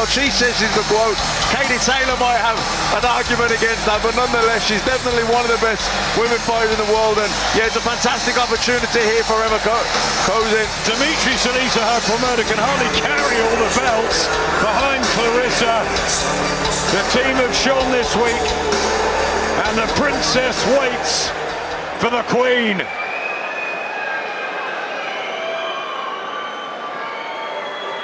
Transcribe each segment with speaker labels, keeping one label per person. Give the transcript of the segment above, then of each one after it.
Speaker 1: GOAT. She says she's the GOAT. Katie Taylor might have an argument against that, but nonetheless, she's definitely one of the best women fighters in the world. And yeah, it's a fantastic opportunity here for Ema Kozin.
Speaker 2: Dimitri Salita, her promoter, can hardly carry all the belts behind Claressa. The team have shone this week, and the princess waits for the queen.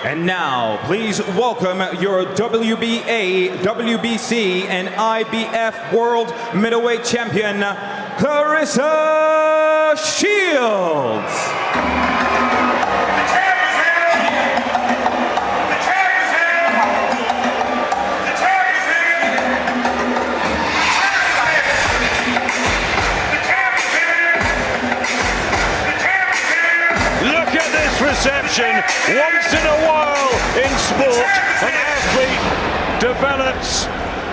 Speaker 3: And now, please welcome your WBA, WBC, and IBF World Middleweight Champion, Claressa Shields.
Speaker 2: Reception. Once in a while in sport, an athlete develops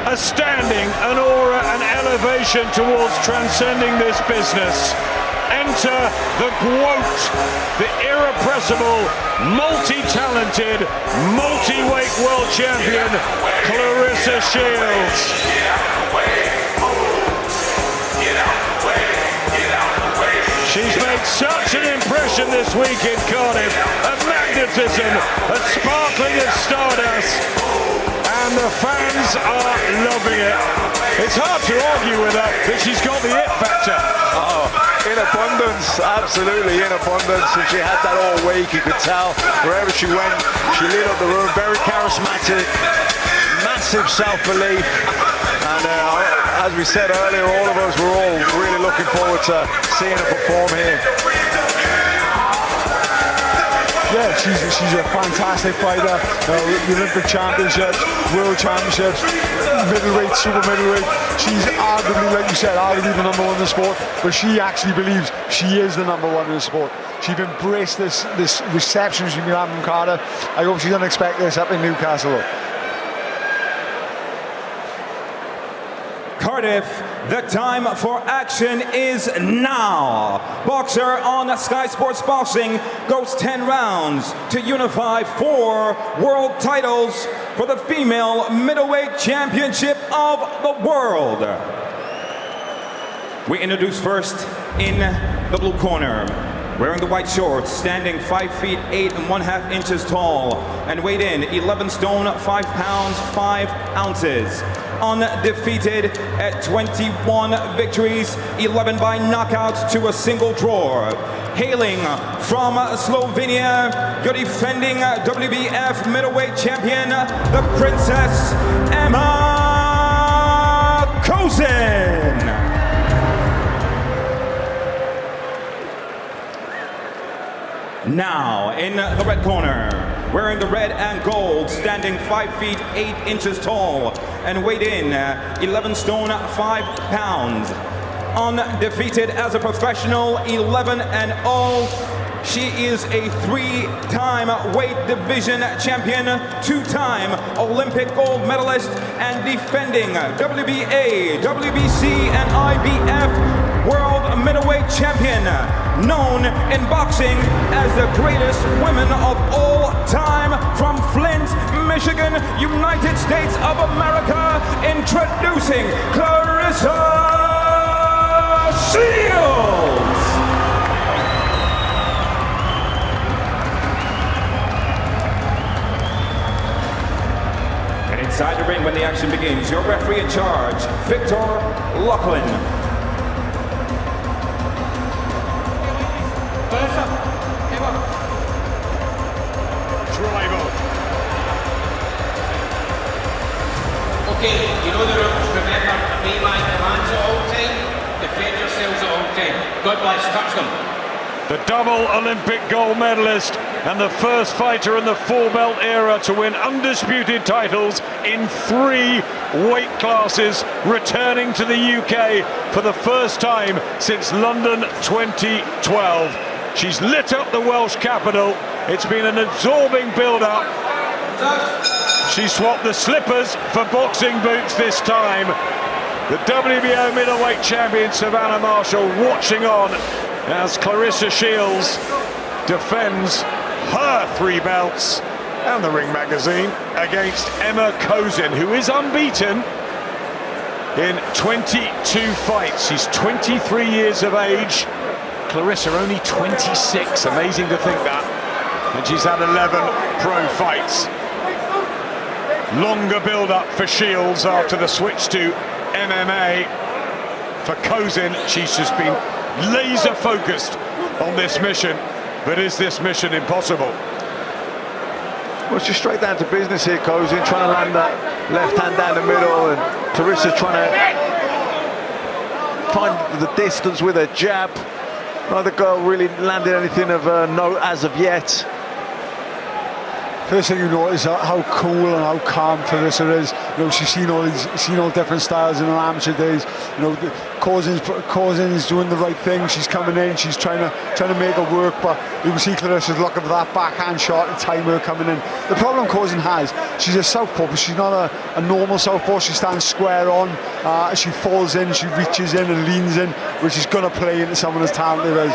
Speaker 2: a standing, an aura, an elevation towards transcending this business. Enter the GOAT, the irrepressible, multi-talented, multi-weight world champion, Claressa Shields. She's made such an impression this week in Cardiff. A magnetism, a sparkling of stardust, and the fans are loving it. It's hard to argue with her, but she's got the it factor.
Speaker 1: Oh, in abundance, absolutely in abundance. And she had that all week, you could tell. Wherever she went, she lit up the room. Very charismatic, massive self-belief. And as we said earlier, all of us were all really looking forward to seeing her perform here.
Speaker 4: Yeah, she's a fantastic fighter. The Olympic Championships, World Championships, middleweight, super middleweight. She's arguably, like you said, arguably the number one in the sport, but she actually believes she is the number one in the sport. She's embraced this reception she's been having from Cardiff. I hope she doesn't expect this up in Newcastle.
Speaker 3: Cardiff, the time for action is now. Boxer on Sky Sports Boxing goes 10 rounds to unify 4 world titles for the female middleweight championship of the world. We introduce first in the blue corner, wearing the white shorts, standing 5 feet 8 1/2 inches tall, and weighed in 11 stone 5 pounds 5 ounces. Undefeated at 21 victories, 11 by knockout to a single draw. Hailing from Slovenia, your defending WBF middleweight champion, the Princess Ema Kozin. Now, in the red corner, wearing the red and gold, standing 5 feet 8 inches tall, and weighed in 11 stone 5 pounds. Undefeated as a professional, 11-0. She is a 3-time weight division champion, 2-time Olympic gold medalist, and defending WBA, WBC, and IBF world middleweight champion, known in boxing as the greatest women of all time, from Flint, Michigan, United States of America, introducing Claressa Shields. And inside the ring when the action begins, your referee in charge, Victor Lachlan.
Speaker 5: Okay, you know the rules. Remember, be like the hands at all time, defend yourselves at all time. God bless, touch them.
Speaker 2: The double Olympic gold medalist and the first fighter in the 4-belt era to win undisputed titles in 3 weight classes, returning to the UK for the first time since London 2012. She's lit up the Welsh capital. It's been an absorbing build-up. She swapped the slippers for boxing boots this time. The WBO middleweight champion Savannah Marshall watching on as Claressa Shields defends her 3 belts and the Ring magazine against Ema Kozin, who is unbeaten in 22 fights. She's 23 years of age. Claressa only 26, amazing to think that. And she's had 11 pro fights. Longer build-up for Shields after the switch to MMA. For Kozin, she's just been laser-focused on this mission. But is this mission impossible?
Speaker 1: Well, she's straight down to business here, Kozin, trying to land that left hand down the middle, and Claressa trying to find the distance with her jab. Neither girl really landed anything of note as of yet.
Speaker 4: First thing you notice how cool and how calm Claressa is. You know, she's seen all different styles in her amateur days. You know, Kozin's doing the right thing. She's coming in. She's trying to make it work. But you can see Claressa's looking for that backhand shot and time her coming in. The problem Kozin has, she's a southpaw, but she's not a normal southpaw. She stands square on. She falls in, she reaches in and leans in, which is going to play into someone as talented as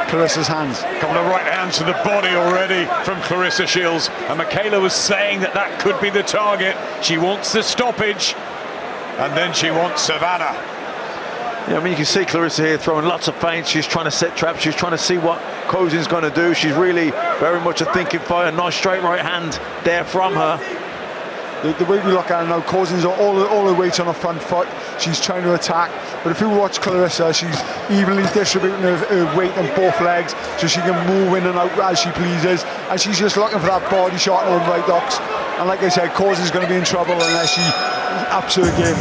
Speaker 4: Claressa's hands.
Speaker 2: A couple of right hands to the body already from Claressa Shields, and Michaela was saying that could be the target. She wants the stoppage, and then she wants Savannah.
Speaker 1: Yeah, I mean, you can see Claressa here throwing lots of feints. She's trying to set traps. She's trying to see what Kozin's going to do. She's really very much a thinking fighter. Nice straight right hand there from her.
Speaker 4: The way we look at her now, Kozin's all the weight on her front foot. She's trying to attack, but if you watch Claressa, she's evenly distributing her weight on both legs, so she can move in and out as she pleases, and she's just looking for that body shot on right hooks. And like I said, Kozin's going to be in trouble unless she ups her game.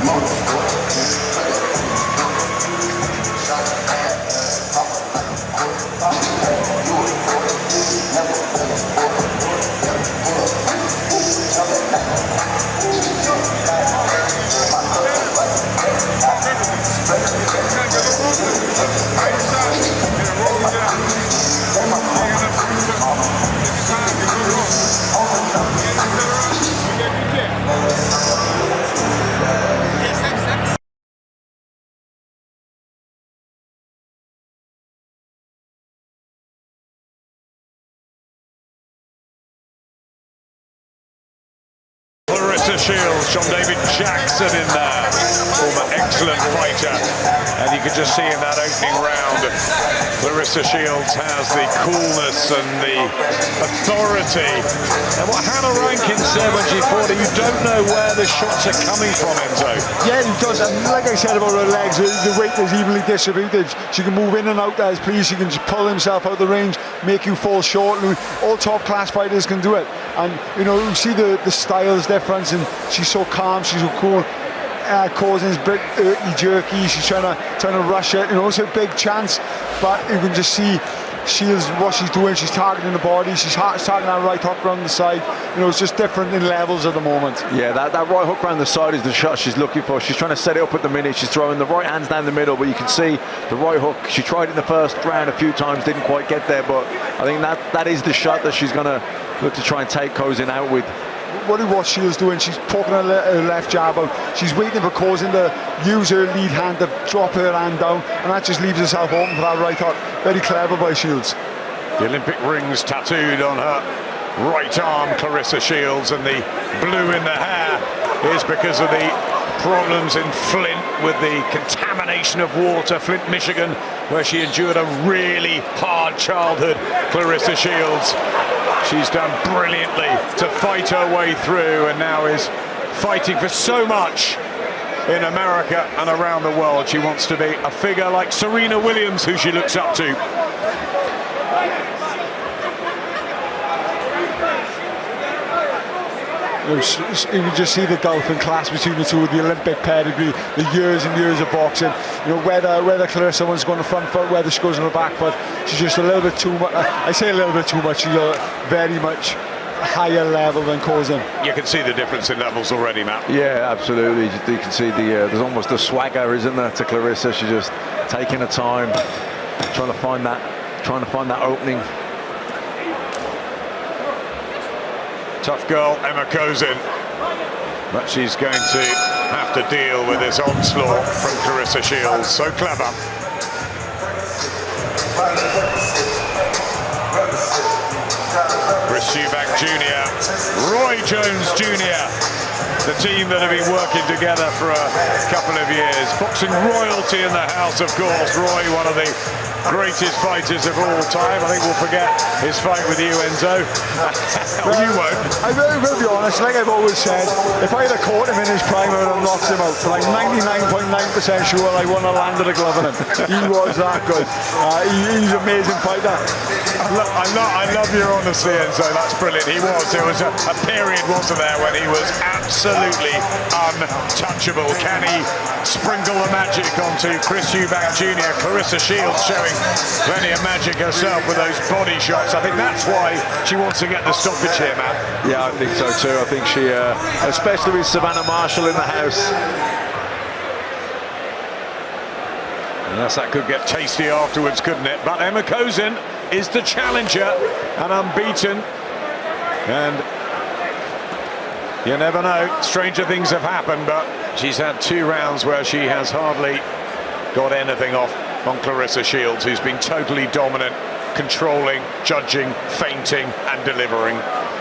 Speaker 2: Claressa Shields, John David Jackson in there, former excellent fighter, and you can just see in that opening round, Claressa Shields has the coolness and the authority. And what Hannah Rankin said when she fought her, you don't know where the shots are coming from, Enzo.
Speaker 4: Yeah, he does. And like I said about her legs, the weight is evenly distributed. She can move in and out as please. She can just pull himself out of the range, make you fall short. And all top class fighters can do it. And you know, you see the styles difference, and she's so calm, she's so cool. Kozin's a bit jerky. She's trying to rush it. You know, it's a big chance, but you can just see Shields what she's doing. She's targeting the body. She's targeting that right hook around the side. You know, it's just different in levels at the moment.
Speaker 1: Yeah, that right hook around the side is the shot she's looking for. She's trying to set it up at the minute. She's throwing the right hands down the middle, but you can see the right hook. She tried it in the first round a few times, didn't quite get there, but I think that is the shot that she's going to look to try and take Kozin out with.
Speaker 4: What Shields doing, she's poking her left jab out. She's waiting for Kozin to use her lead hand to drop her hand down, and that just leaves herself open for that right hook. Very clever by Shields.
Speaker 2: The Olympic rings tattooed on her right arm, Claressa Shields, and the blue in the hair is because of the problems in Flint with the contamination of water, Flint, Michigan, where she endured a really hard childhood. Claressa Shields, she's done brilliantly to fight her way through, and now is fighting for so much in America and around the world. She wants to be a figure like Serena Williams, who she looks up to.
Speaker 4: You can just see the gulf in class between the two, with the Olympic pedigree, the years and years of boxing. You know, whether Claressa wants to go on the front foot, whether she goes on the back foot, she's just a little bit too much. I say a little bit too much. She's very much higher level than Kozin.
Speaker 2: You can see the difference in levels already, Matt.
Speaker 1: Yeah, absolutely. You can see there's almost a swagger, isn't there, to Claressa? She's just taking her time, trying to find that opening.
Speaker 2: Tough girl, Ema Kozin, but she's going to have to deal with this onslaught from Claressa Shields. So clever. Chris Eubank Jr. Jones Jr., the team that have been working together for a couple of years. Boxing royalty in the house, of course. Roy, one of the greatest fighters of all time. I think we'll forget his fight with you, Enzo. Well, you won't.
Speaker 4: I will be honest, like I've always said, if I had caught him in his prime, I would have knocked him out. But I'm 99.9% sure I wouldn't have landed a glove on him. He was that good. He's an amazing fighter.
Speaker 2: I love your honesty, Enzo. That's brilliant. He was. There was a period, wasn't there, when he was absolutely untouchable. Can he sprinkle the magic onto Chris Eubank Jr.? Claressa Shields showing plenty of magic herself with those body shots. I think that's why she wants to get the stoppage here, Matt.
Speaker 1: Yeah, I think so too. I think she, especially with Savannah Marshall in the house.
Speaker 2: Unless that could get tasty afterwards, couldn't it? But Ema Kozin is the challenger and unbeaten. And you never know, stranger things have happened, but she's had 2 rounds where she has hardly got anything off on Claressa Shields, who's been totally dominant, controlling, judging, feinting and delivering.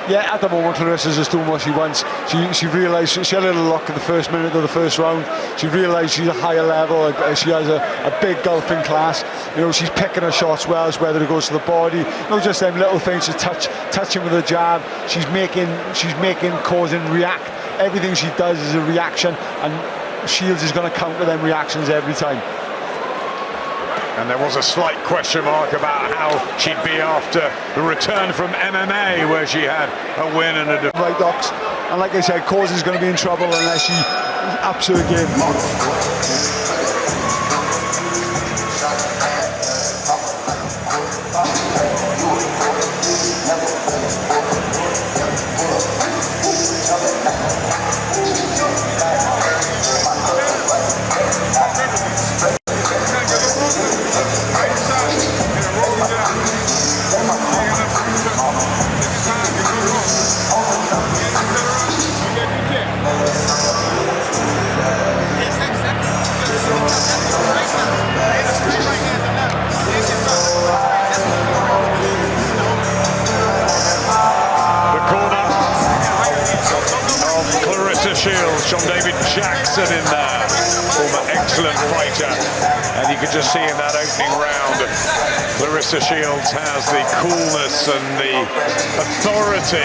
Speaker 4: Yeah, at the moment Claressa's just doing what she wants. She realised she had a little luck in the first minute of the first round. She realised she's a higher level. She has a big golfing class. You know, she's picking her shots well, whether it goes to the body, not just them little things to touching with a jab. She's making Kozin react. Everything she does is a reaction, and Shields is going to counter them reactions every time.
Speaker 2: And there was a slight question mark about how she'd be after the return from MMA, where she had a win and a defeat.
Speaker 4: Right, Docs. And like I said, Kozin's going to be in trouble unless she absolutely game.
Speaker 2: Shields, John David Jackson in there, former excellent fighter, and you could just see in that opening round, Claressa Shields has the coolness and the authority.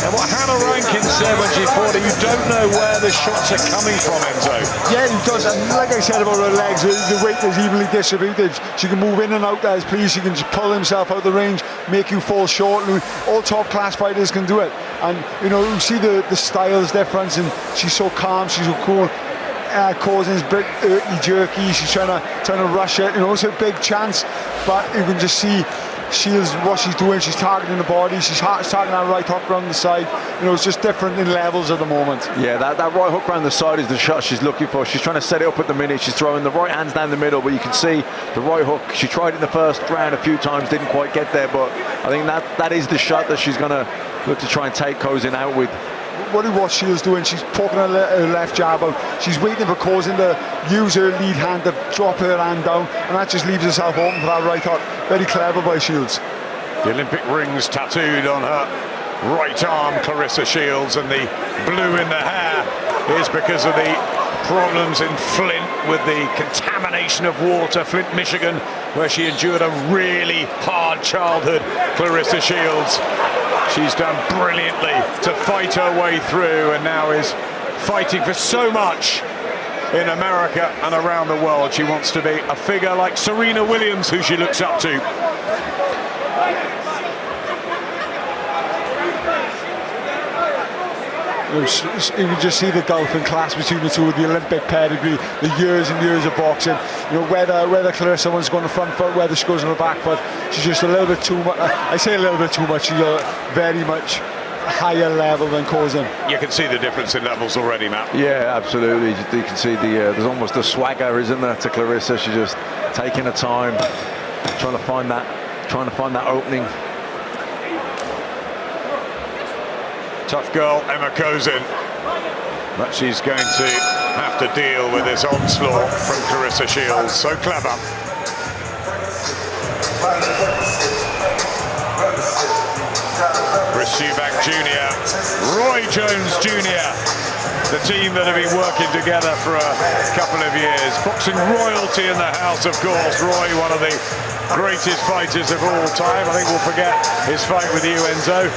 Speaker 2: And what Hannah Rankin said when she fought her, you don't know where the shots are coming from, Enzo.
Speaker 4: Yeah, he does, and like I said about her legs, the weight is evenly distributed. She can move in and out as please. She can just pull himself out of the range, make you fall short. All top class fighters can do it. And you know, you see the styles difference, and she's so calm, she's so cool. Kozin's a bit jerky. She's trying to rush it. You know, it's a big chance, but you can just see Shields what she's doing. She's targeting the body. She's targeting that right hook around the side. You know, it's just different in levels at the moment.
Speaker 1: Yeah, that right hook around the side is the shot she's looking for. She's trying to set it up at the minute. She's throwing the right hands down the middle, but you can see the right hook. She tried it in the first round a few times, didn't quite get there, but I think that is the shot that she's going to look to try and take Kozin out with.
Speaker 4: What Shields doing, she's poking her left jab out. She's waiting for Kozin to use her lead hand to drop her hand down, and that just leaves herself open for that right hook. Very clever by Shields.
Speaker 2: The Olympic rings tattooed on her right arm, Claressa Shields, and the blue in the hair is because of the problems in Flint with the contamination of water. Flint, Michigan, where she endured a really hard childhood. Claressa Shields, she's done brilliantly to fight her way through, and now is fighting for so much in America and around the world. She wants to be a figure like Serena Williams, who she looks up to.
Speaker 4: You can just see the golfing class between the two, with the Olympic pedigree, the years and years of boxing. You know, whether Claressa wants to go on the front foot, whether she goes on the back foot, she's just a little bit too much. I say a little bit too much. She's very much higher level than Kozin.
Speaker 2: You can see the difference in levels already, Matt.
Speaker 1: Yeah, absolutely. You can see there's almost a swagger, isn't there, to Claressa? She's just taking her time, trying to find that opening.
Speaker 2: Tough girl, Ema Kozin, but she's going to have to deal with this onslaught from Claressa Shields. So clever. Chris Eubank Jr., Roy Jones Jr., the team that have been working together for a couple of years. Boxing royalty in the house, of course. Roy, one of the greatest fighters of all time. I think we'll forget his fight with you, Enzo.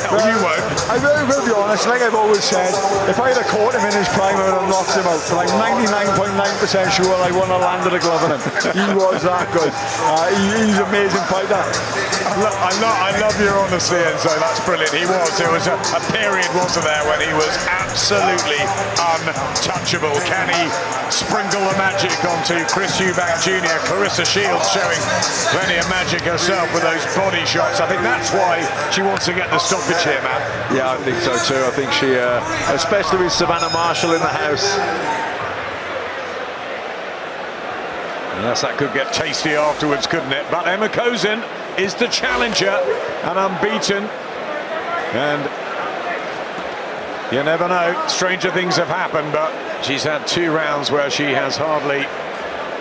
Speaker 2: Well, you won't.
Speaker 4: I will be honest, like I've always said, if I had caught him in his prime, I would have knocked him out. But I'm 99.9% sure I wouldn't have landed a glove on him. He was that good. He's an amazing fighter.
Speaker 2: I love your honesty, Enzo. That's brilliant. He was. There was a period, wasn't there, when he was absolutely untouchable. Can he sprinkle the magic onto Chris Eubank Jr.? Claressa Shields showing plenty of magic herself with those body shots. I think that's why she wants to get the stoppage here, Matt.
Speaker 1: Yeah, I think so too. I think she, especially with Savannah Marshall in the house.
Speaker 2: Yes, that could get tasty afterwards, couldn't it? But Ema Kozin is the challenger and unbeaten. And you never know, stranger things have happened, but she's had 2 rounds where she has hardly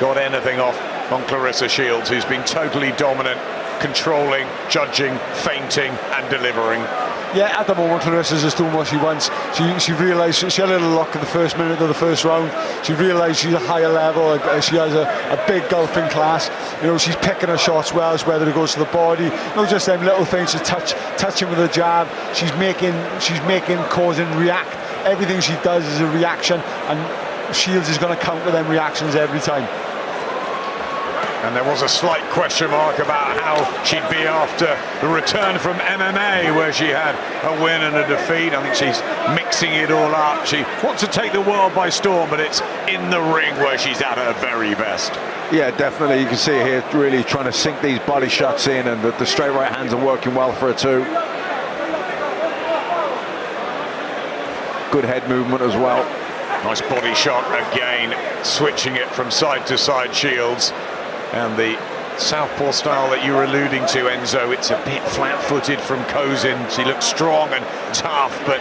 Speaker 2: got anything off on Claressa Shields, who's been totally dominant, controlling, judging, feinting and delivering.
Speaker 4: Yeah, at the moment Clarissa's just doing what she wants. She realised she had a little luck in the first minute of the first round. She realised she's a higher level. She has a big golfing class. You know, she's picking her shots well, whether it goes to the body, not just them little things, to touching with a jab. She's making Kozin react. Everything she does is a reaction, and Shields is going to counter them reactions every time.
Speaker 2: And there was a slight question mark about how she'd be after the return from MMA, where she had a win and a defeat. I think she's mixing it all up. She wants to take the world by storm, but it's in the ring where she's at her very best.
Speaker 1: Yeah, definitely. You can see here really trying to sink these body shots in, and the straight right hands are working well for her too. Good head movement as well.
Speaker 2: Nice body shot again, switching it from side to side, Shields. And the southpaw style that you were alluding to, Enzo, it's a bit flat-footed from Kozin. She looks strong and tough, but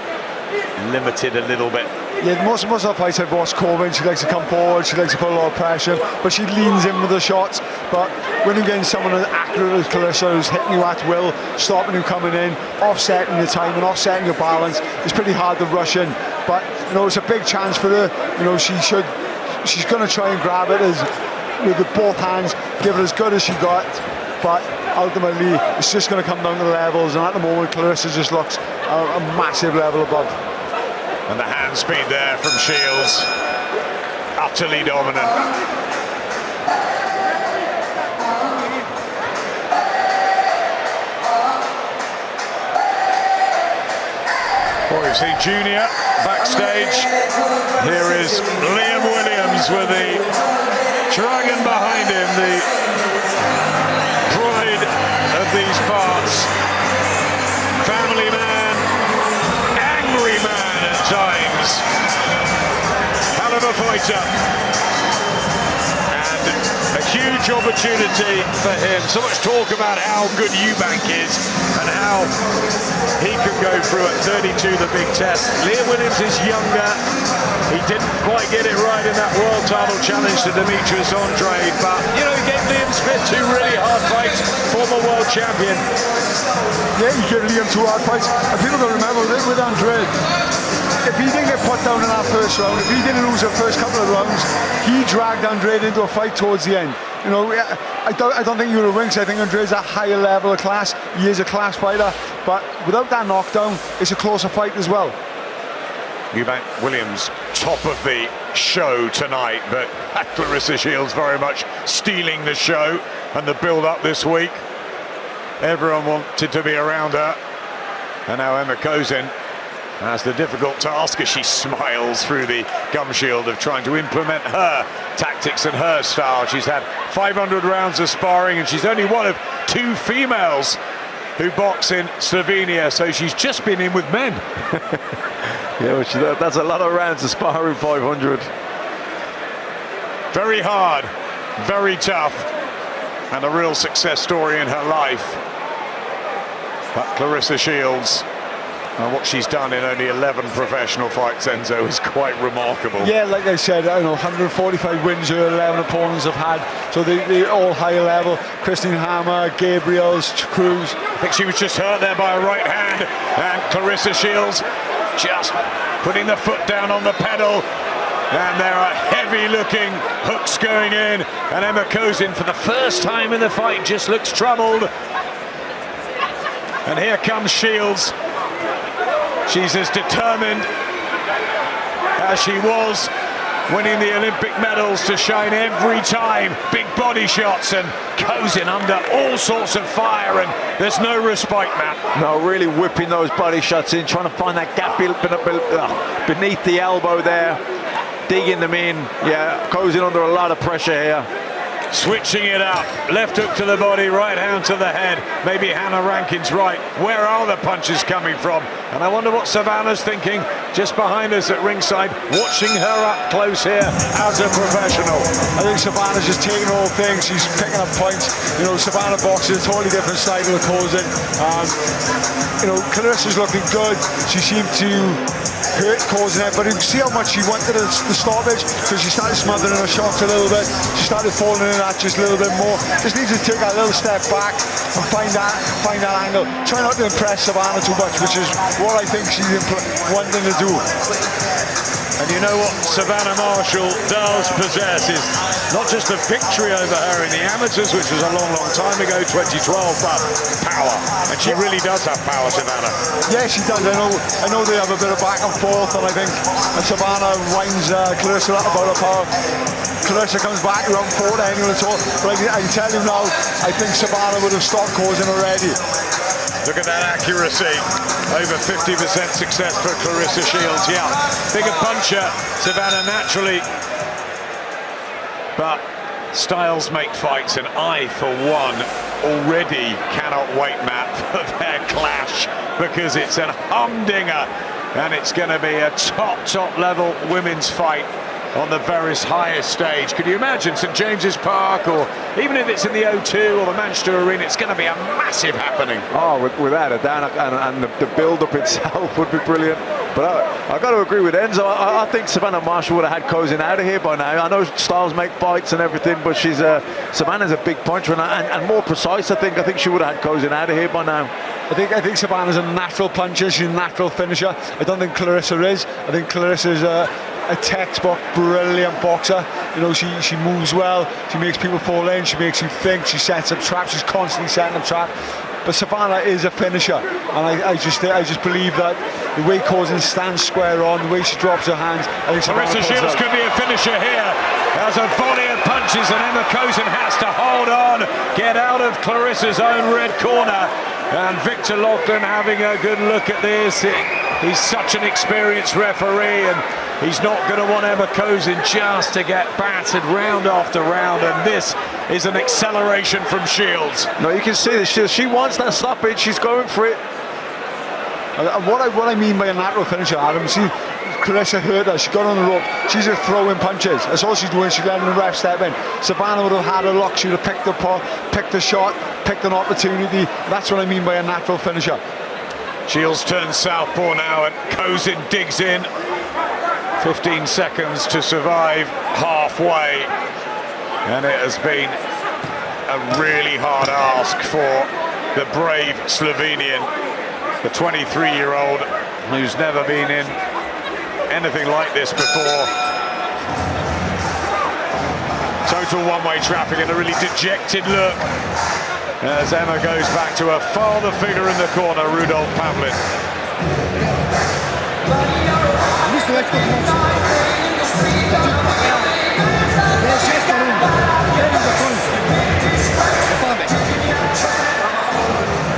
Speaker 2: limited a little bit.
Speaker 4: Yeah, most of her fights I've watched Kozin, she likes to come forward, she likes to put a lot of pressure, but she leans in with the shots. But when you're getting someone as accurate as Claressa, who's hitting you at will, stopping you coming in, offsetting your time and offsetting your balance, it's pretty hard to rush in. But, you know, it's a big chance for her. You know, she's going to try and grab it with both hands, give it as good as she got, but ultimately it's just going to come down to the levels, and at the moment Claressa just looks a massive level above.
Speaker 2: And the hand speed there from Shields, utterly dominant. Well, we've seen Junior backstage. Here is Liam Williams with the dragon behind him, the pride of these parts. Family man, angry man at times. Hell of a fighter. And a huge opportunity for him. So much talk about how good Eubank is and how he could go through at 32 the big test. Liam Williams is younger. He didn't quite get it right in that world title challenge to Demetrius Andrade, but, you know, he gave Liam Smith 2 really hard fights, former world champion.
Speaker 4: Yeah, he gave Liam 2 hard fights. And people don't remember with Andrade, if he didn't get put down in that first round, if he didn't lose the first couple of rounds, he dragged Andrade into a fight towards the end. You know, I don't think you would have won, because I think Andrade's a higher level of class. He is a class fighter, but without that knockdown, it's a closer fight as well.
Speaker 2: Eubank Williams, top of the show tonight, but Claressa Shields very much stealing the show and the build-up this week. Everyone wanted to be around her, and now Ema Kozin has the difficult task as she smiles through the gum shield of trying to implement her tactics and her style. She's had 500 rounds of sparring, and she's only one of 2 females who box in Slovenia, so she's just been in with men.
Speaker 1: Yeah, well, that's a lot of rounds of sparring, 500.
Speaker 2: Very hard, very tough, and a real success story in her life. But Claressa Shields, what she's done in only 11 professional fights, Enzo, is quite remarkable.
Speaker 4: Yeah, like I said, I know 145 wins her 11 opponents have had, so they're all higher level. Christine Hammer, Gabriels, Cruz.
Speaker 2: I think she was just hurt there by a right hand, and Claressa Shields just putting the foot down on the pedal. And there are heavy-looking hooks going in. And Ema Kozin, for the first time in the fight, just looks troubled. And here comes Shields. She's as determined as she was winning the Olympic medals to shine every time. Big body shots, and Kozin under all sorts of fire, and there's no respite, Matt.
Speaker 1: No, really whipping those body shots in, trying to find that gap beneath the elbow there, digging them in. Yeah, Kozin under a lot of pressure here.
Speaker 2: Switching it up, left hook to the body, right hand to the head. Maybe Hannah Rankin's right. Where are the punches coming from? And I wonder what Savannah's thinking just behind us at ringside, watching her up close here as a professional.
Speaker 4: I think Savannah's just taking all things. She's picking up points. You know, Savannah boxes a totally different style of Kozin. You know, Claressa's looking good. She seemed to hurt Kozin there, but you can see how much she wanted the stoppage, because she started smothering her shots a little bit. She started falling in that just a little bit more. Just needs to take a little step back and find that angle. Try not to impress Savannah too much, which is what I think she's wanting to do.
Speaker 2: And you know what Savannah Marshall does possess is not just a victory over her in the amateurs, which was a long, long time ago, 2012, but power. And she really does have power, Savannah.
Speaker 4: Yeah, she does. I know they have a bit of back and forth, and I think Savannah winds Claressa up about her power. Claressa comes back around 4 anyway at all. But I can tell you now, I think Savannah would have stopped Kozin already.
Speaker 2: Look at that accuracy. Over 50% success for Claressa Shields. Yeah, bigger puncher, Savannah naturally. But styles make fights, and I, for one, already cannot wait, Matt, for their clash, because it's an humdinger, and it's going to be a top level women's fight on the very highest stage. Could you imagine St James's Park, or even if it's in the O2 or the Manchester Arena, it's going to be a massive happening.
Speaker 1: Oh, without a doubt, and the build-up itself would be brilliant. But I got to agree with Enzo. I think Savannah Marshall would have had Kozin out of here by now. I know styles make fights and everything, but Savannah's a big puncher and more precise. I think she would have had Kozin out of here by now.
Speaker 4: I think Savannah's a natural puncher. She's a natural finisher. I don't think Claressa is. I think Claressa is a textbook brilliant boxer. You know, she moves well, she makes people fall in, she makes you think, she sets up traps, she's constantly setting up traps. But Savannah is a finisher, and I just believe that the way Kozin stands square on, the way she drops her hands, I think
Speaker 2: Claressa Shields could be a finisher here. There's a volley of punches, and Ema Kozin has to hold on, get out of Claressa's own red corner. And Victor Loughlin having a good look at this. He's such an experienced referee, and he's not going to want Ema Kozin just to get battered round after round, and this is an acceleration from Shields.
Speaker 1: No, you can see this. She wants that stoppage. She's going for it.
Speaker 4: What I mean by a natural finisher, Adam, see, Claressa hurt her. She got on the rope. She's just throwing punches. That's all she's doing. She's letting the ref step in. Savannah would have had a look. She would have picked a shot, picked an opportunity. That's what I mean by a natural finisher.
Speaker 2: Shields turns southpaw now, and Kozin digs in. 15 seconds to survive halfway, and it has been a really hard ask for the brave Slovenian, the 23-year-old who's never been in anything like this before. Total one-way traffic and a really dejected look as Ema goes back to her father figure in the corner, Rudolf Pavlin.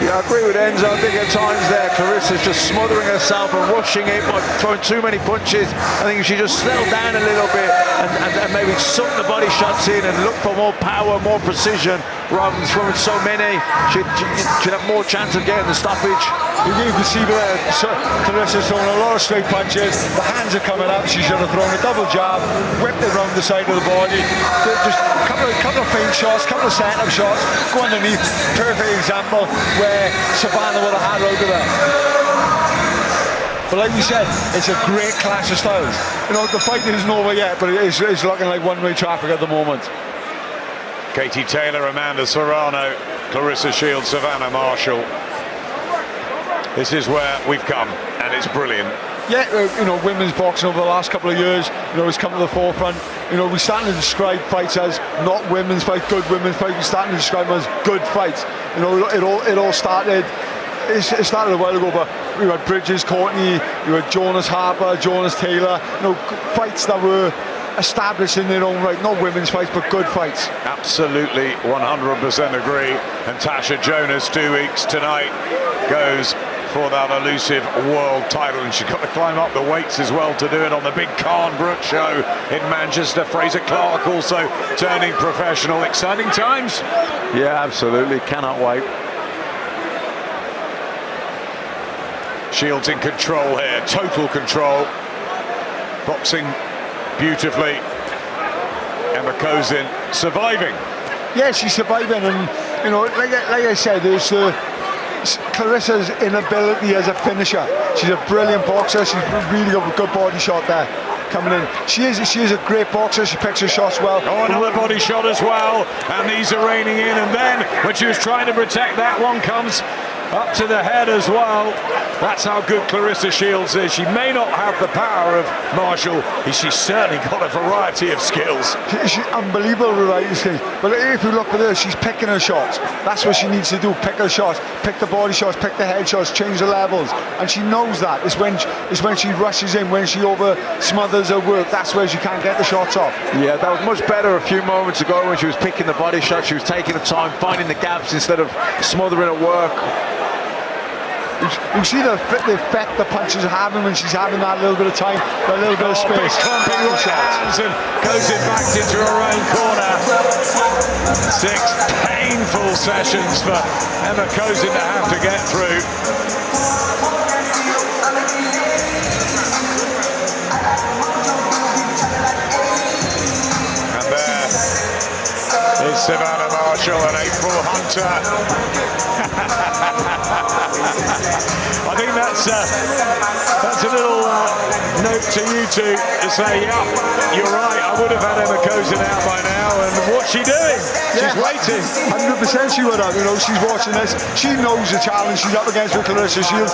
Speaker 1: Yeah, I agree with Enzo. I think at times there, Claressa's just smothering herself and rushing it by throwing too many punches. I think if she just settled down a little bit and maybe sunk the body shots in and look for more power, more precision, rather than throwing so many, she'd have more chance of getting the stoppage.
Speaker 4: You can see there, Claressa's throwing a lot of straight punches. The hands are coming up. She should have thrown a double jab, whipped it around the side of the body. Just a couple of feint shots, couple of set-up shots, go underneath. Perfect example where Savannah would have had out of her. But like we said, it's a great clash of styles. You know, the fight isn't over yet, but it's looking like one-way traffic at the moment.
Speaker 2: Katie Taylor, Amanda Serrano, Claressa Shields, Savannah Marshall. This is where we've come, and it's brilliant.
Speaker 4: Yeah, you know, women's boxing over the last couple of years, you know, has come to the forefront. You know, we're starting to describe fights as not women's fights, good women's fights. We're starting to describe them as good fights. You know, it all started. It started a while ago, but we had Bridges, Courtney, you had Jonas Harper, Jonas Taylor. You know, fights that were established in their own right, not women's fights, but good fights.
Speaker 2: Absolutely, 100% agree. And Tasha Jonas, 2 weeks tonight, goes for that elusive world title, and she's got to climb up the weights as well to do it on the big Khan Brook show in Manchester. Fraser Clark also turning professional. Exciting times.
Speaker 1: Yeah, absolutely, cannot wait.
Speaker 2: Shields in control here, total control, boxing beautifully. Ema Kozin surviving.
Speaker 4: Yeah, she's surviving, and you know, like I said, there's Claressa's inability as a finisher. She's a brilliant boxer. She's really got a good body shot there coming in. She is a great boxer. She picks her shots well.
Speaker 2: Oh, another body shot as well, and these are raining in. And then when she was trying to protect that one, comes up to the head as well. That's how good Claressa Shields is. She may not have the power of Marshall, but she's certainly got a variety of skills.
Speaker 4: She's unbelievable variety of skills. But if you look at her, she's picking her shots. That's what she needs to do, pick her shots, pick the body shots, pick the head shots, change the levels. And she knows that. It's when she rushes in, when she over smothers her work, that's where she can't get the shots off.
Speaker 1: Yeah, that was much better a few moments ago when she was picking the body shot. She was taking the time, finding the gaps instead of smothering her work.
Speaker 4: You see the effect the punches are having when she's having that little bit of time, that little bit of space.
Speaker 2: Clumping right hands, and goes it back into her own corner. 6 painful sessions for Ema Kozin to have to get through. And there is Savannah Marshall and April Hunter. I think that's a little note to you two to say, yeah, you're right, I would have had Ema Kozin out by now, and what's she doing? She's waiting.
Speaker 4: 100% she would have, you know, she's watching this, she knows the challenge she's up against with Claressa Shields.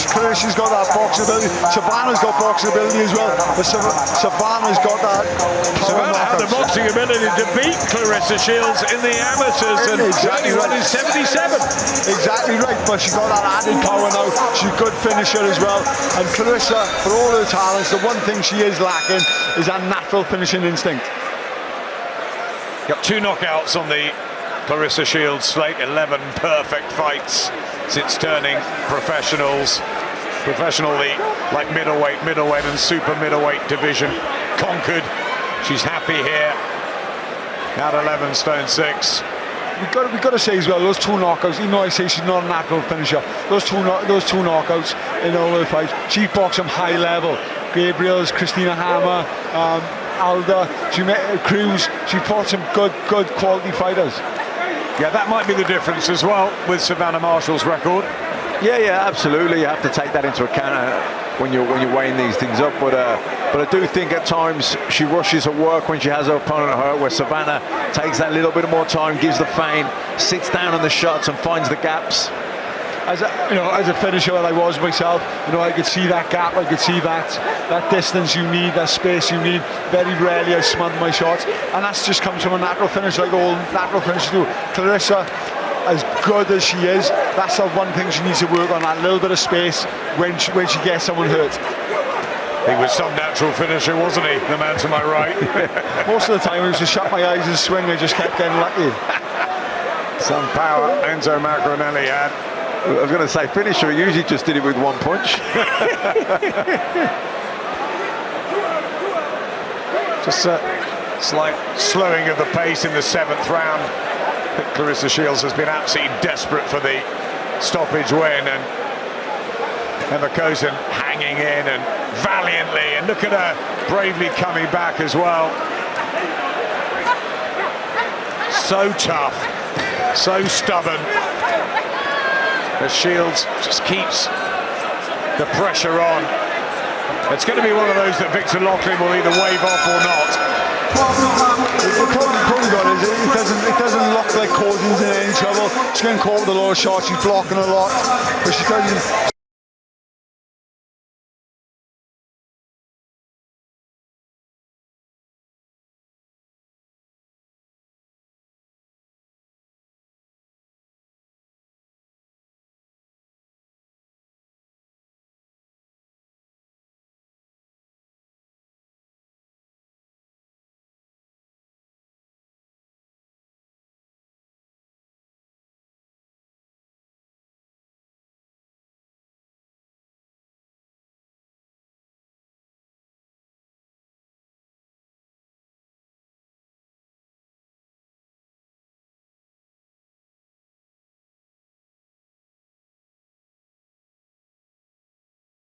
Speaker 4: Claressa's got that boxing ability, Savannah's got boxing ability as well, but Savannah's got that
Speaker 2: Savannah had the boxing ability to beat Claressa Shields in the amateurs, and exactly right in 77.
Speaker 4: Exactly right, but she got that added power now. She's a good finisher as well. And Claressa, for all her talents, the one thing she is lacking is that natural finishing instinct.
Speaker 2: Got 2 knockouts on the Claressa Shields slate, 11 perfect fights since turning professionally, like middleweight and super middleweight division conquered. She's happy here at 11 stone 6.
Speaker 4: We've got to say as well, those 2 knockouts, even though I say she's not a natural finisher, those two knockouts in all her fights, she boxed them high level. Gabriel's, Christina Hammer, Alda, Cruz, she fought some good quality fighters.
Speaker 2: Yeah, that might be the difference as well with Savannah Marshall's record.
Speaker 1: Yeah, absolutely. You have to take that into account when you're weighing these things up. But I do think at times she rushes her work when she has her opponent hurt, where Savannah takes that little bit more time, gives the feint, sits down on the shots and finds the gaps.
Speaker 4: As a finisher that I was myself, you know, I could see that gap, I could see that distance you need, that space you need. Very rarely I smother my shots, and that just comes from a natural finish, like all natural finishers do. Claressa, as good as she is, that's the one thing she needs to work on, that little bit of space when she gets someone hurt.
Speaker 2: He was some natural finisher, wasn't he, the man to my right?
Speaker 4: Most of the time I was just shut my eyes and swing, I just kept getting lucky.
Speaker 2: Some power Enzo Macronelli had.
Speaker 1: I was going to say finisher, he usually just did it with 1 punch.
Speaker 2: Just a slight slowing of the pace in the 7th round. I think Claressa Shields has been absolutely desperate for the stoppage win, and Ema Kozin hanging in and valiantly, and look at her bravely coming back as well. So tough, so stubborn. As Shields just keeps the pressure on. It's going to be one of those that Victor Loughlin will either wave off or not.
Speaker 4: The problem got is it doesn't look like Cozin's in any trouble. She's getting caught with a lot of shots, she's blocking a lot, but she doesn't.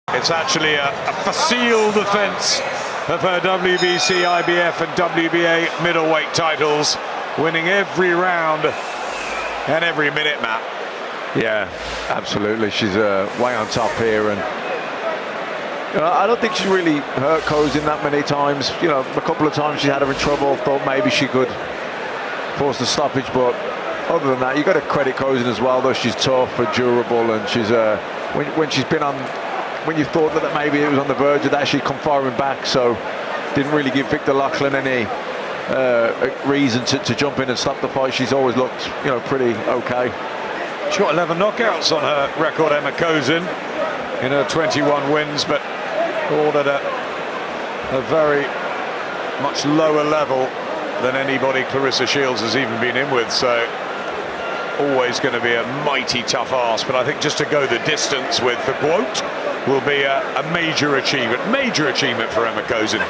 Speaker 2: It's actually a facile defence of her WBC, IBF and WBA middleweight titles, winning every round and every minute, Matt.
Speaker 1: Yeah, absolutely. She's way on top here, and I don't think she really hurt Kozin that many times. You know, a couple of times she had her in trouble. Thought maybe she could force the stoppage, but other than that, you got to credit Kozin as well. Though she's tough and durable, and she's when she's been on, when you thought that maybe it was on the verge of that, she'd come firing back. So didn't really give Victor Lachlan any reason to jump in and stop the fight. She's always looked, you know, pretty okay.
Speaker 2: She's got 11 knockouts on her record, Ema Kozin, in her 21 wins, but ordered at a very much lower level than anybody Claressa Shields has even been in with. So always going to be a mighty tough ask, but I think just to go the distance with the quote will be a major achievement for Ema Kozin.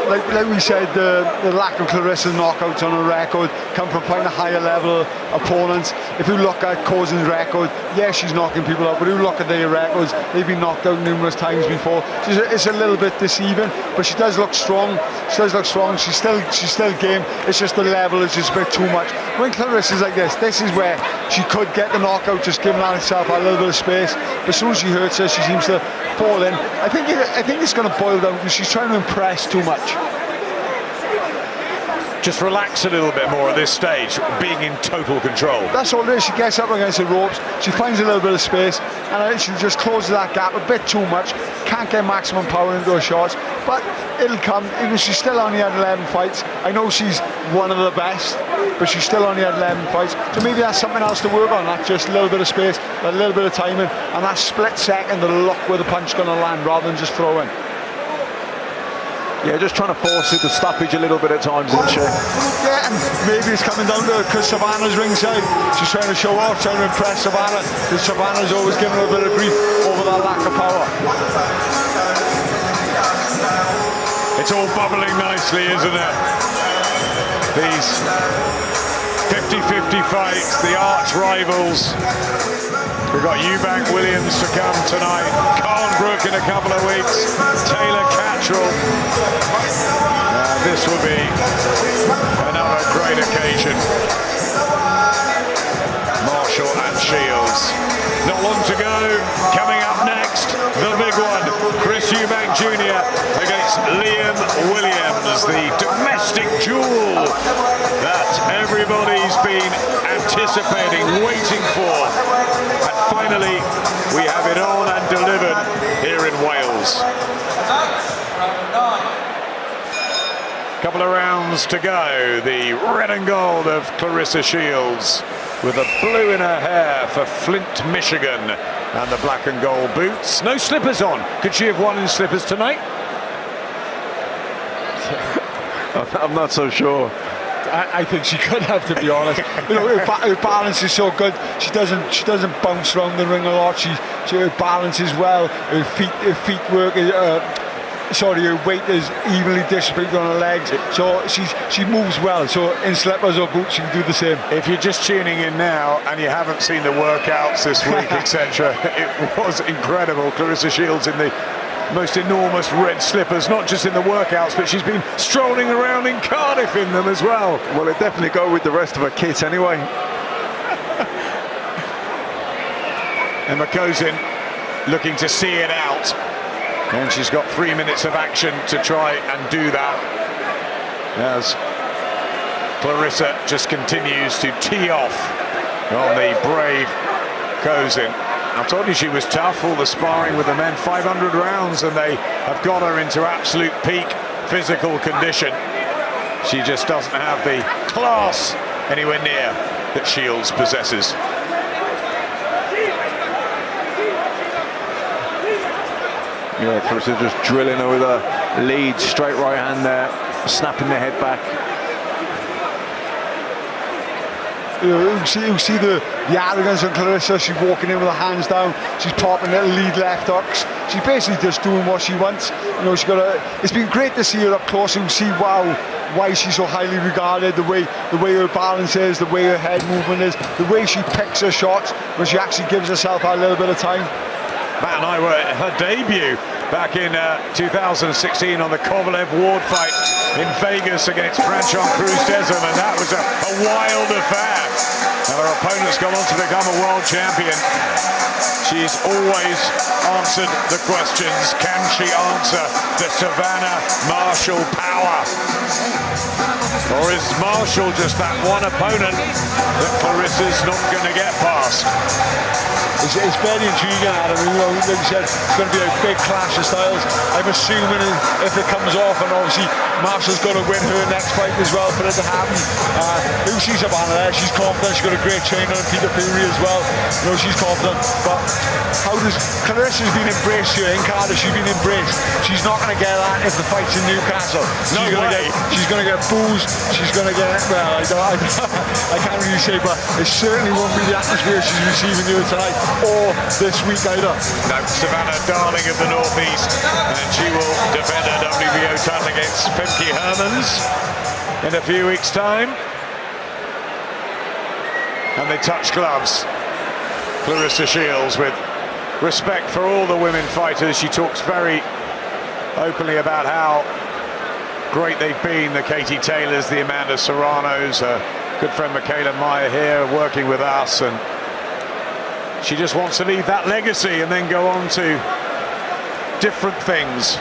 Speaker 4: Like we said, the lack of Claressa's knockouts on her record come from fighting higher level opponents. If you look at Kozin's record, yeah, she's knocking people out, but if you look at their records, they've been knocked out numerous times before. It's a little bit deceiving, but she does look strong. She's still game. It's just the level is just a bit too much. When Claressa's like this is where she could get the knockout, just giving herself a little bit of space. But as soon as she hurts her, she seems to fall in. I think it's going to boil down because she's trying to impress too much.
Speaker 2: Just relax a little bit more at this stage, being in total control.
Speaker 4: That's all it is. She gets up against the ropes, she finds a little bit of space, and she just closes that gap a bit too much. Can't get maximum power into her shots, but it'll come. She's still only had 11 fights. I know she's one of the best, but she's still only had 11 fights. So maybe that's something else to work on. That's just a little bit of space, a little bit of timing, and that split second, the look where the punch is going to land rather than just throwing.
Speaker 1: Yeah, just trying to force it, the stoppage a little bit at times, isn't she?
Speaker 4: Yeah, and maybe it's coming down to because Savannah's ringside. She's trying to show off, trying to impress Savannah, because Savannah's always giving her a bit of grief over that lack of power.
Speaker 2: It's all bubbling nicely, isn't it? These 50-50 fights, the arch rivals. We've got Eubank Williams to come tonight, Carnbrook in a couple of weeks, Taylor Cattrall. This will be another great occasion. Marshall and Shields. Not long to go. Coming up next, the big one, Chris Eubank Jr. against Liam Williams, the domestic jewel that everybody's been anticipating, waiting for. And finally, we have it on and delivered here in Wales. Couple of rounds to go. The red and gold of Claressa Shields with the blue in her hair for Flint, Michigan, and the black and gold boots. No slippers on. Could she have won in slippers tonight?
Speaker 1: I'm not so sure.
Speaker 4: I think she could have, to be honest. You know, her balance is so good. She doesn't bounce around the ring a lot. Her balance is well. Her feet work. Her weight is evenly distributed on her legs. So she moves well. So in slippers or boots, she can do the same.
Speaker 2: If you're just tuning in now and you haven't seen the workouts this week, etc., it was incredible. Claressa Shields in the most enormous red slippers, not just in the workouts, but she's been strolling around in Cardiff in them as well.
Speaker 1: Well, it definitely go with the rest of her kit anyway.
Speaker 2: Ema Kozin looking to see it out, and she's got 3 minutes of action to try and do that, as Claressa just continues to tee off on the brave Kozin. I told you she was tough, all the sparring with the men, 500 rounds, and they have got her into absolute peak physical condition. She just doesn't have the class anywhere near that Shields possesses.
Speaker 1: Yeah, Claressa just drilling her with a lead, straight right hand there, snapping the head back.
Speaker 4: You see the arrogance on Claressa. She's walking in with her hands down. She's popping little lead left hooks. She's basically just doing what she wants. You know, it's been great to see her up close and see why she's so highly regarded. The way her balance is, the way her head movement is, the way she picks her shots when she actually gives herself a little bit of time.
Speaker 2: Matt and I were at her debut back in 2016 on the Kovalev Ward fight in Vegas against Franchon Cruz-Desm, and that was a wild affair. And her opponent's gone on to become a world champion. She's always answered the questions. Can she answer the Savannah Marshall power? Or is Marshall just that one opponent that Clarissa's not going to get past?
Speaker 4: It's very intriguing, Adam. You know, like you said, it's going to be a big clash of styles. I'm assuming if it comes off, and obviously Marshall's got to win her next fight as well for it to happen. You see Savannah there, she's confident. She's got a great trainer in Peter Fury as well. You know, she's confident. But how does Clarissa's been embraced here in Cardiff? She's been embraced. She's not going to get that if the fight's in Newcastle. She's going to get booze. She's going to get, well, I can't really say, but it certainly won't be the atmosphere she's receiving here tonight or this week either.
Speaker 2: No, Savannah, darling of the Northeast, and she will defend her WBO title against Femke Hermans in a few weeks' time. And they touch gloves. Claressa Shields, with respect for all the women fighters, she talks very openly about how great they've been, the Katie Taylors, the Amanda Serranos, her good friend Michaela Meyer here working with us, and she just wants to leave that legacy and then go on to different things.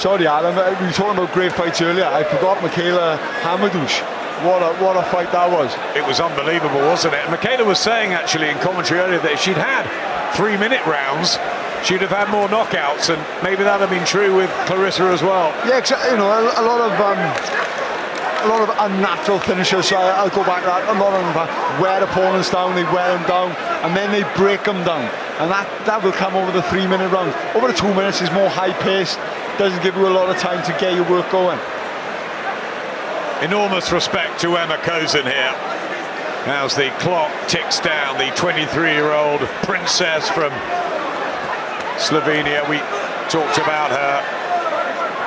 Speaker 4: Sorry, Adam, we were talking about great fights earlier. I forgot Michaela Hamadouche. What a fight that was.
Speaker 2: It was unbelievable, wasn't it? And Michaela was saying actually in commentary earlier that if she'd had 3-minute rounds, she'd have had more knockouts, and maybe that would have been true with Claressa as well.
Speaker 4: Yeah, you know, a lot of unnatural finishers. So I'll go back to that. A lot of them wear opponents down, they wear them down, and then they break them down. And that will come over the 3-minute rounds. Over the 2 minutes is more high-paced, doesn't give you a lot of time to get your work going.
Speaker 2: Enormous respect to Ema Kozin here. As the clock ticks down, the 23-year-old princess from Slovenia. We talked about her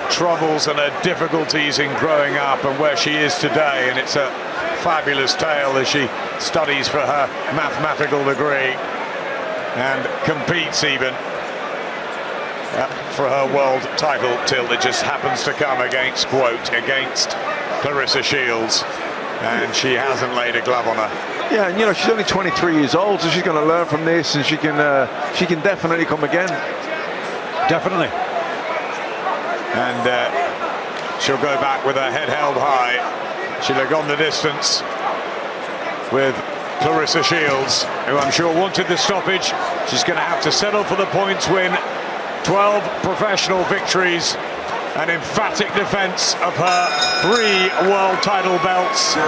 Speaker 2: troubles and her difficulties in growing up and where she is today, and it's a fabulous tale as she studies for her mathematical degree and competes even for her world title till it just happens to come against Claressa Shields, and she hasn't laid a glove on her.
Speaker 1: Yeah, and you know, she's only 23 years old, so she's going to learn from this, and she can definitely come again.
Speaker 2: Definitely. And she'll go back with her head held high. She'll have gone the distance with Claressa Shields, who I'm sure wanted the stoppage. She's going to have to settle for the points win. 12 professional victories, an emphatic defense of her 3 world title belts.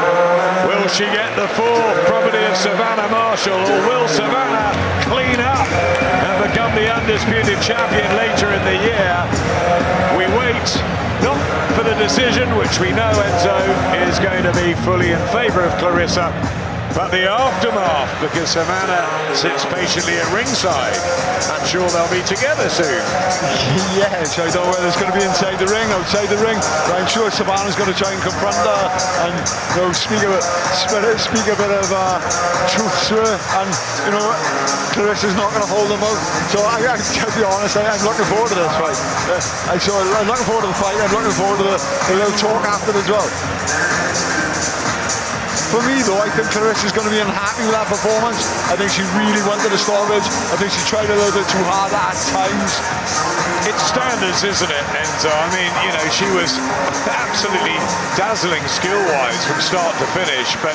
Speaker 2: Will she get the 4th, property of Savannah Marshall, or will Savannah clean up and become the undisputed champion later in the year? We wait, not for the decision, which we know, Enzo, is going to be fully in favour of Claressa, but the aftermath, because Savannah sits patiently at ringside. I'm sure they'll be together soon.
Speaker 4: Yes, I don't know whether it's going to be inside the ring, outside the ring, but I'm sure Savannah's going to try and confront her and, you know, speak a bit of truth to her, and, you know, Claressa's not going to hold them out. So to be honest, I'm looking forward to this fight. I'm looking forward to the fight. I'm looking forward to the little talk after as well. For me, though, I think Claressa's going to be unhappy with that performance. I think she really wanted a stoppage. I think she tried a little bit too hard at times.
Speaker 2: It's standards, isn't it, Enzo? I mean, you know, she was absolutely dazzling skill-wise from start to finish, but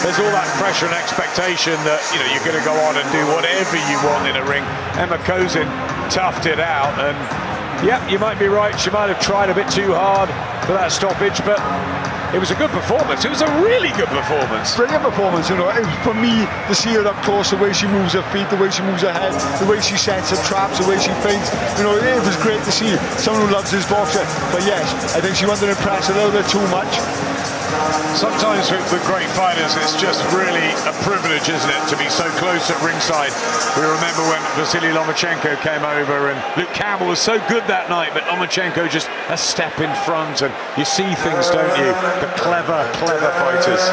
Speaker 2: there's all that pressure and expectation that, you know, you're going to go on and do whatever you want in a ring. Ema Kozin toughed it out, and, yeah, you might be right. She might have tried a bit too hard for that stoppage, but it was a good performance. It was a really good performance.
Speaker 4: Brilliant performance, you know. It was, for me, to see her up close, the way she moves her feet, the way she moves her head, the way she sets her traps, the way she feints. You know, it was great to see someone who loves his boxer. But yes, I think she wanted to impress a little bit too much.
Speaker 2: Sometimes with great fighters, it's just really a privilege, isn't it, to be so close at ringside. We remember when Vasily Lomachenko came over, and Luke Campbell was so good that night, but Lomachenko just a step in front, and you see things, don't you? The clever fighters.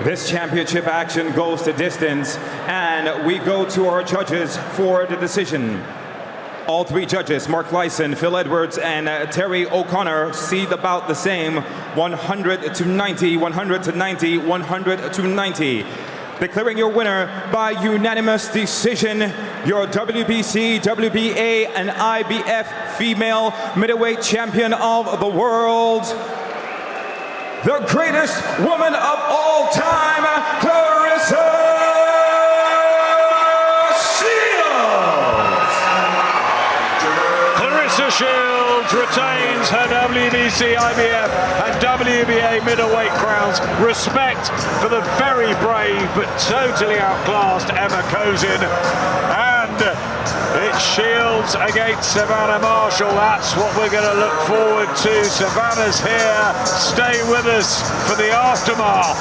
Speaker 3: This championship action goes the distance, and we go to our judges for the decision. All three judges, Mark Lyson, Phil Edwards, and Terry O'Connor, seed about the same, 100 to 90, 100 to 90, 100 to 90. Declaring your winner by unanimous decision, your WBC, WBA, and IBF female middleweight champion of the world, the greatest woman of all time, Claressa.
Speaker 2: Shields retains her WBC, IBF and WBA middleweight crowns. Respect for the very brave but totally outclassed Ema Kozin. And it's Shields against Savannah Marshall. That's what we're going to look forward to. Savannah's here. Stay with us for the aftermath.